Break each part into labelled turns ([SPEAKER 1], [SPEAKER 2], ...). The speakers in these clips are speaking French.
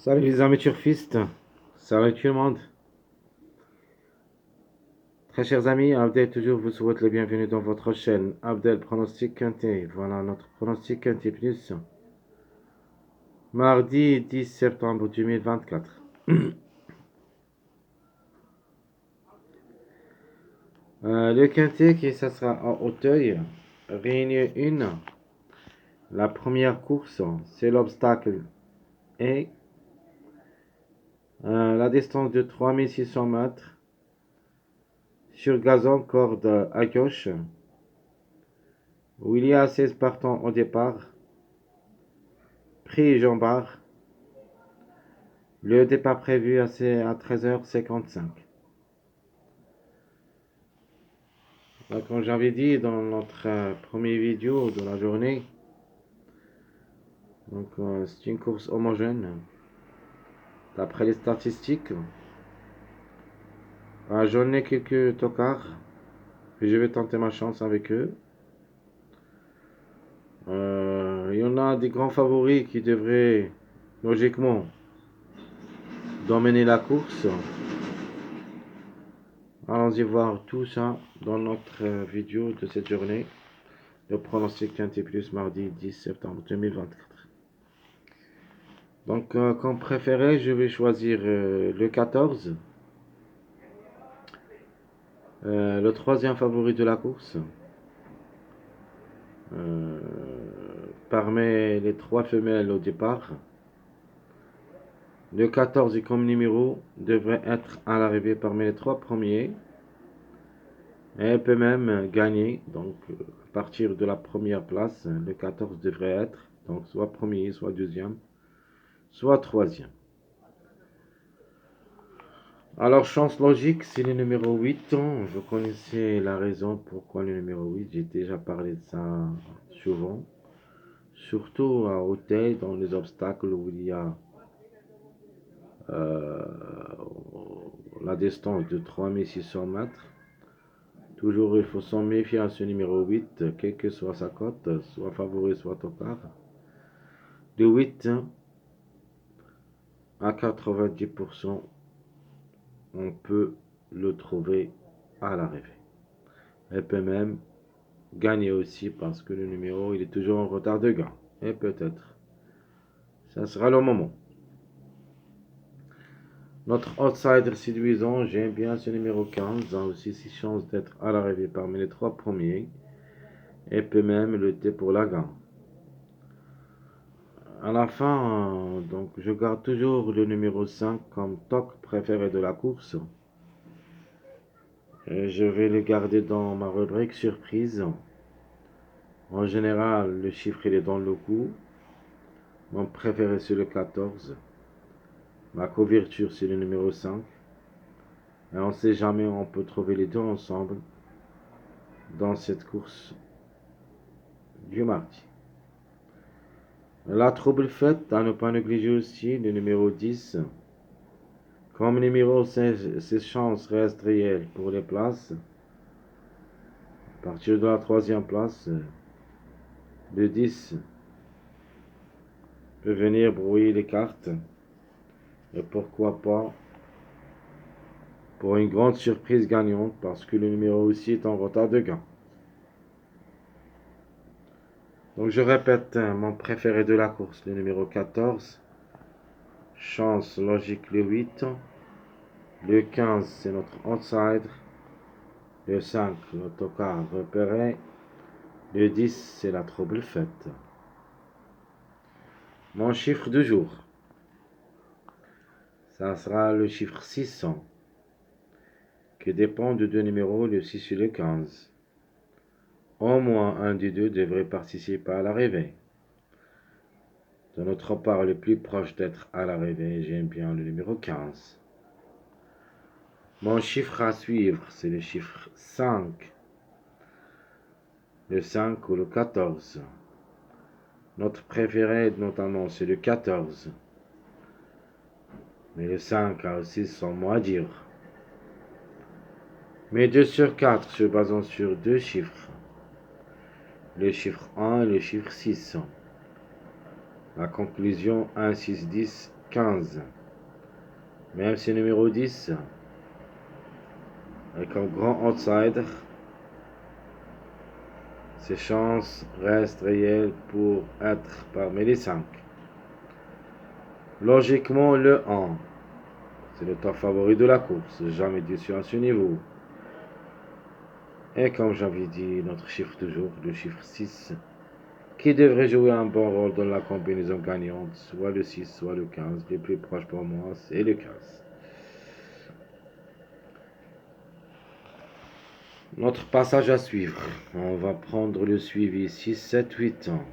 [SPEAKER 1] Salut les amis turfistes, salut tout le monde. Très chers amis, Abdel toujours vous souhaite le bienvenu dans votre chaîne Abdel Pronostic Quintet. Voilà notre pronostic Quintet Plus. Mardi 10 septembre 2024. Le Quintet qui ça sera à Auteuil, réunion 1. La première course, c'est l'obstacle et la distance de 3600 mètres sur gazon corde à gauche, où il y a 16 partants au départ. Prix Jean Bar. Le départ prévu à 13h55. Donc, comme j'avais dit dans notre première vidéo de la journée, donc c'est une course homogène. D'après les statistiques, j'en ai quelques tocards et je vais tenter ma chance avec eux. Il y en a des grands favoris qui devraient logiquement dominer la course. Allons-y voir tout ça dans notre vidéo de cette journée. Le pronostic Quintet Plus mardi 10 septembre 2024. Donc, comme préféré, je vais choisir le 14, le troisième favori de la course. Parmi les trois femelles au départ, le 14 comme numéro devrait être à l'arrivée parmi les trois premiers. Et elle peut même gagner. Donc, à partir de la première place, le 14 devrait être donc soit premier, soit deuxième, soit troisième. Alors, chance logique, c'est le numéro 8. Vous connaissez la raison pourquoi le numéro 8. J'ai déjà parlé de ça souvent. Surtout à Auteuil, dans les obstacles où il y a euh, la distance de 3600 mètres. Toujours, il faut s'en méfier à ce numéro 8, quelle que soit sa cote, soit favori, soit tocard. De 8 à 90%, on peut le trouver à l'arrivée. Elle peut même gagner aussi parce que le numéro il est toujours en retard de gain. Et peut-être, ça sera le moment. Notre outsider séduisant, j'aime bien ce numéro 15, a aussi 6 chances d'être à l'arrivée parmi les trois premiers et peut même lutter pour la gagne. À la fin, donc je garde toujours le numéro 5 comme toc préféré de la course. Et je vais le garder dans ma rubrique surprise. En général, le chiffre il est dans le coup. Mon préféré c'est le 14. Ma couverture c'est le numéro 5. Et on ne sait jamais, on peut trouver les deux ensemble dans cette course du mardi. La trouble faite, à ne pas négliger aussi le numéro 10. Comme numéro, ses chances restent réelles pour les places. À partir de la troisième place, le 10 peut venir brouiller les cartes. Et pourquoi pas pour une grande surprise gagnante parce que le numéro aussi est en retard de gain. Donc je répète, mon préféré de la course, le numéro 14. Chance logique le 8. Le 15 c'est notre outsider. Le 5 l'autocar repéré. Le 10 c'est la trouble faite. Mon chiffre du jour, ça sera le chiffre 600 qui dépend de deux numéros, le 6 et le 15. Au moins un des deux devrait participer à l'arrivée. De notre part, le plus proche d'être à l'arrivée, j'aime bien le numéro 15. Mon chiffre à suivre, c'est le chiffre 5. Le 5 ou le 14. Notre préféré, notamment, c'est le 14. Mais le 5 a aussi son mot à dire. Mais 2 sur 4 se basant sur deux chiffres. Le chiffre 1 et le chiffre 6. La conclusion 1, 6, 10 15. Même si numéro 10 est comme grand outsider, ses chances restent réelles pour être parmi les 5. Logiquement, le 1, c'est le top favori de la course, jamais déçu à ce niveau. Et comme j'avais dit, notre chiffre toujours, le chiffre 6, qui devrait jouer un bon rôle dans la combinaison gagnante, soit le 6, soit le 15. Le plus proche pour moi, c'est le 15. Notre passage à suivre. On va prendre le suivi 6, 7, 8 ans.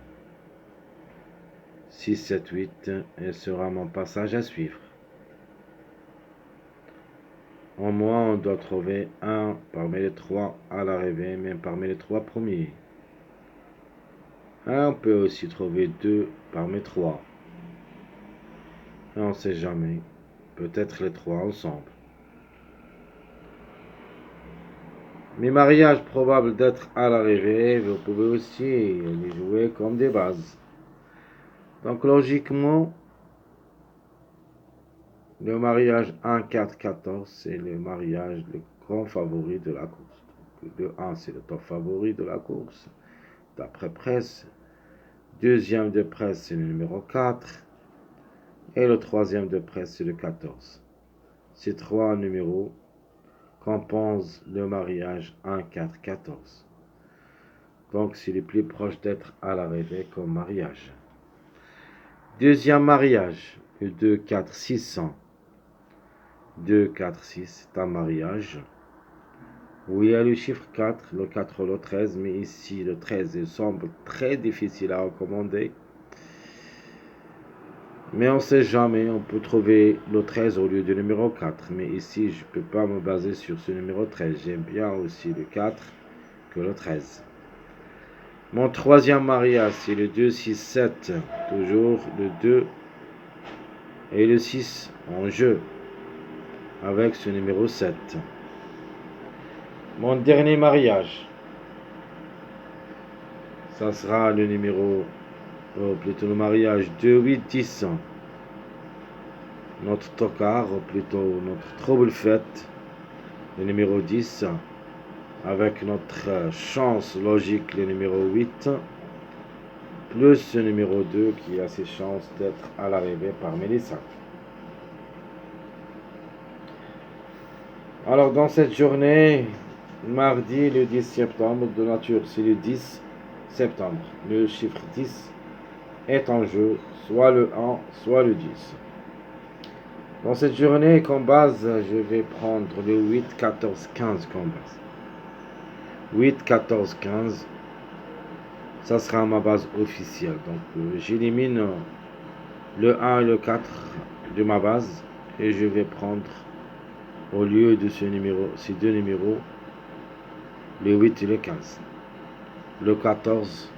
[SPEAKER 1] 6, 7, 8 et sera mon passage à suivre. Au moins, on doit trouver un parmi les 3 à l'arrivée, même parmi les 3 premiers. Et on peut aussi trouver 2 parmi 3. Et on ne sait jamais. Peut-être les 3 ensemble. Mes mariages probables d'être à l'arrivée, vous pouvez aussi les jouer comme des bases. Donc logiquement, le mariage 1, 4, 14, c'est le mariage, le grand favori de la course. Donc, le 1, c'est le top favori de la course, d'après presse. Deuxième de presse, c'est le numéro 4. Et le troisième de presse, c'est le 14. Ces 3 numéros compensent le mariage 1, 4, 14. Donc, c'est le plus proche d'être à l'arrivée comme mariage. Deuxième mariage, le 2, 4, 600. 2, 4, 6, c'est un mariage. Où il y a le chiffre 4, le 4, le 13, mais ici, le 13, il semble très difficile à recommander. Mais on ne sait jamais, on peut trouver le 13 au lieu du numéro 4. Mais ici, je ne peux pas me baser sur ce numéro 13. J'aime bien aussi le 4 que le 13. Mon troisième mariage, c'est le 2, 6, 7. Toujours le 2 et le 6 en jeu avec ce numéro 7. Mon dernier mariage, ça sera le numéro, plutôt le mariage 2, 8, 10. Notre tocard, ou plutôt notre trouble fête, le numéro 10, avec notre chance logique, le numéro 8, plus ce numéro 2 qui a ses chances d'être à l'arrivée parmi les 5. Alors dans cette journée, mardi le 10 septembre, de nature c'est le 10 septembre. Le chiffre 10 est en jeu, soit le 1, soit le 10. Dans cette journée, comme base, je vais prendre le 8, 14, 15 comme base. 8, 14, 15, ça sera ma base officielle. Donc j'élimine le 1 et le 4 de ma base et je vais prendre au lieu de ces deux numéros, le 8 et le 15. Le 14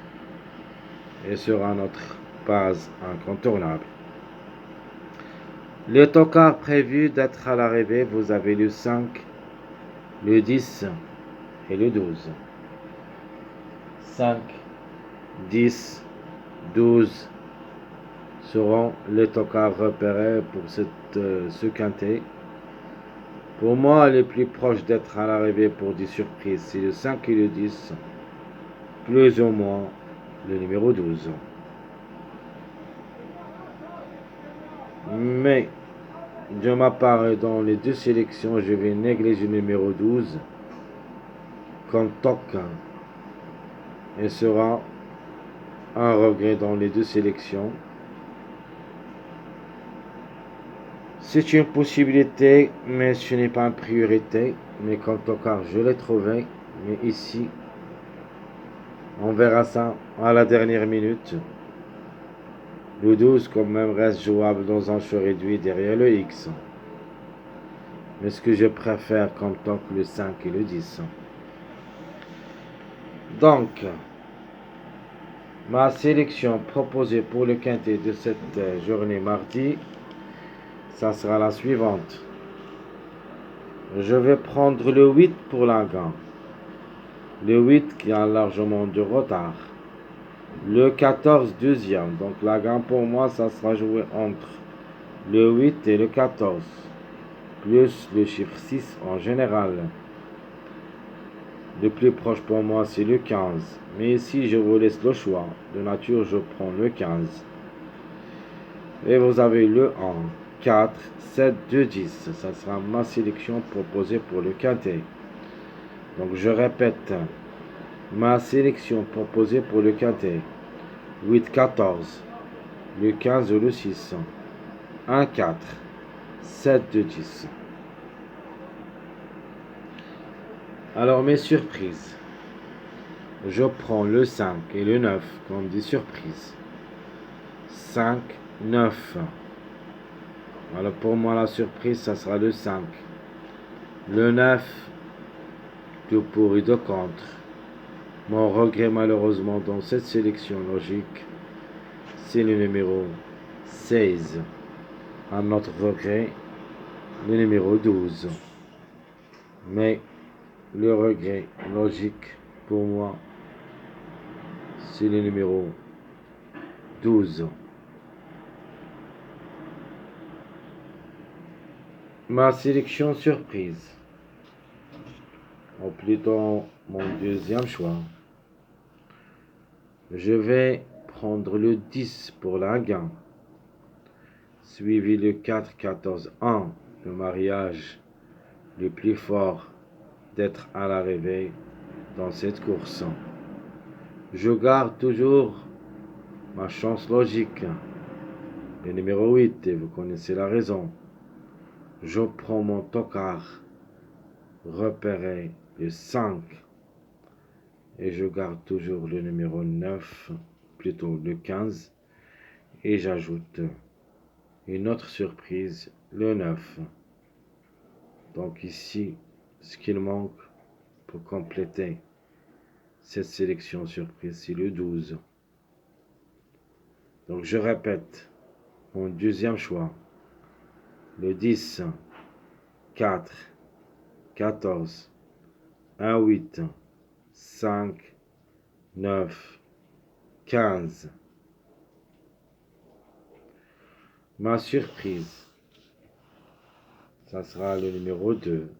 [SPEAKER 1] et sera notre base incontournable. Les tocards prévus d'être à l'arrivée, vous avez le 5, le 10 et le 12. 5, 10, 12 seront les tocards repérés pour ce quintet. Pour moi, les plus proches d'être à l'arrivée pour des surprises, c'est le 5 et le 10, plus ou moins le numéro 12. Mais, de ma part, dans les deux sélections, je vais négliger le numéro 12 comme toc et sera un regret dans les deux sélections. C'est une possibilité, mais ce n'est pas une priorité. Mais comme tocard, je l'ai trouvé. Mais ici, on verra ça à la dernière minute. Le 12 quand même reste jouable dans un choix réduit derrière le X. Mais ce que je préfère comme toc, le 5 et le 10. Donc, ma sélection proposée pour le quintet de cette journée mardi, ça sera la suivante. Je vais prendre le 8 pour la gagne. Le 8 qui a largement de retard. Le 14 deuxième. Donc la gagne pour moi, ça sera joué entre le 8 et le 14, plus le chiffre 6 en général. Le plus proche pour moi, c'est le 15. Mais ici, je vous laisse le choix. De nature, je prends le 15. Et vous avez le 1, 4, 7, 2, 10. Ça sera ma sélection proposée pour le quintet. Donc, je répète. Ma sélection proposée pour le quintet. 8, 14. Le 15 ou le 6. 1, 4. 7, 2, 10. Alors, mes surprises. Je prends le 5 et le 9 comme des surprises. 5, 9. Alors pour moi la surprise ça sera le 5. Le 9, tout pour et de contre. Mon regret malheureusement dans cette sélection logique, c'est le numéro 16. Un autre regret, le numéro 12. Mais le regret logique pour moi, c'est le numéro 12. Ma sélection surprise, ou plutôt mon deuxième choix, je vais prendre le 10 pour la gain, suivi le 4, 14, 1, le mariage le plus fort d'être à l'arrivée dans cette course. Je garde toujours ma chance logique, le numéro 8, et vous connaissez la raison. Je prends mon tocard, repéré le 5, et je garde toujours le numéro 9, plutôt le 15, et j'ajoute une autre surprise, le 9. Donc ici, ce qu'il manque pour compléter cette sélection surprise, c'est le 12. Donc je répète, mon deuxième choix, le 10, 4, 14, 1, 8, 5, 9, 15. Ma surprise, ça sera le numéro 2.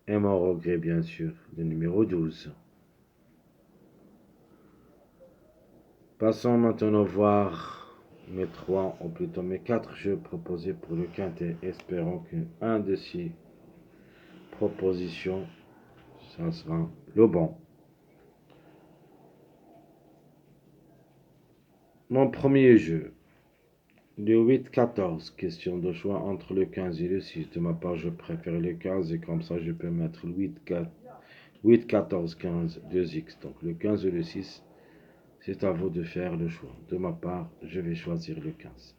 [SPEAKER 1] Et mon regret, bien sûr, le numéro 12. Passons maintenant voir mes 3, ou plutôt mes 4 jeux proposés pour le quintet. Espérons qu'un de ces propositions, ça sera le bon. Mon premier jeu, le 8-14, question de choix entre le 15 et le 6. De ma part, je préfère le 15 et comme ça, je peux mettre le 8, 14, 15, 2x. Donc le 15 et le 6, c'est à vous de faire le choix. De ma part, je vais choisir le 15.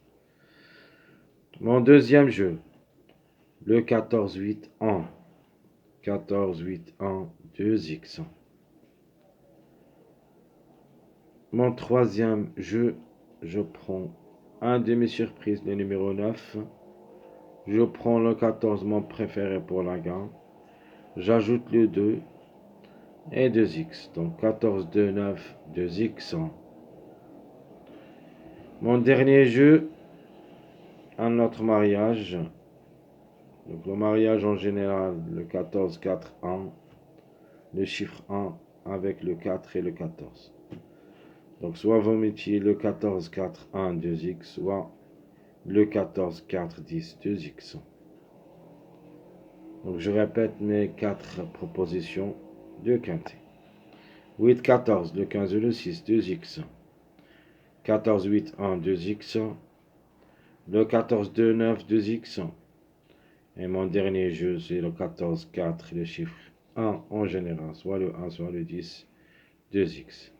[SPEAKER 1] Mon deuxième jeu, le 14-8-1. 14-8-1, 2x. Mon troisième jeu, je prends un demi-surprise, le numéro 9. Je prends le 14, mon préféré pour la gain. J'ajoute le 2 et 2x. Donc 14, 2, 9, 2x. Mon dernier jeu, un autre mariage. Donc le mariage en général, le 14, 4, 1. Le chiffre 1 avec le 4 et le 14. Donc soit vous mettiez le 14, 4, 1, 2x, soit le 14, 4, 10, 2x. Donc je répète mes 4 propositions de quintet. 8, 14, le 15 et le 6, 2x. 14, 8, 1, 2x. Le 14, 2, 9, 2x. Et mon dernier jeu, c'est le 14, 4, le chiffre 1 en général, soit le 1, soit le 10, 2x.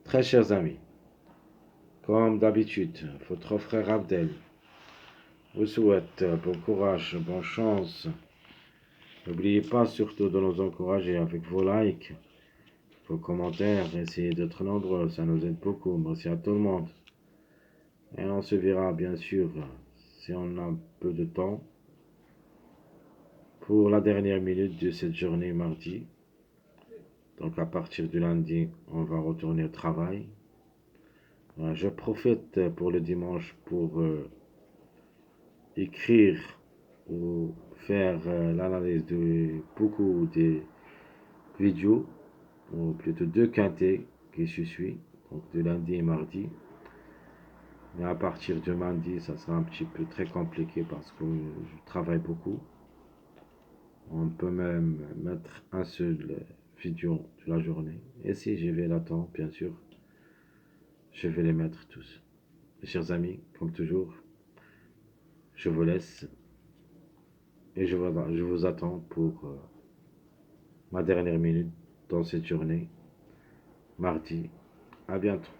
[SPEAKER 1] Très chers amis, comme d'habitude, votre frère Abdel vous souhaite bon courage, bonne chance. N'oubliez pas surtout de nous encourager avec vos likes, vos commentaires. Essayez d'être nombreux, ça nous aide beaucoup. Merci à tout le monde. Et on se verra bien sûr, si on a un peu de temps, pour la dernière minute de cette journée mardi. Donc à partir du lundi, on va retourner au travail. Je profite pour le dimanche pour écrire ou faire l'analyse de beaucoup de vidéos, ou plutôt deux quintés qui se suivent, donc de lundi et mardi. Mais à partir de mardi, ça sera un petit peu très compliqué parce que je travaille beaucoup. On peut même mettre un seul vidéo de la journée. Et si je vais l'attendre, bien sûr, je vais les mettre tous. Mes chers amis, comme toujours, je vous laisse et je vous attends pour ma dernière minute dans cette journée, mardi. À bientôt.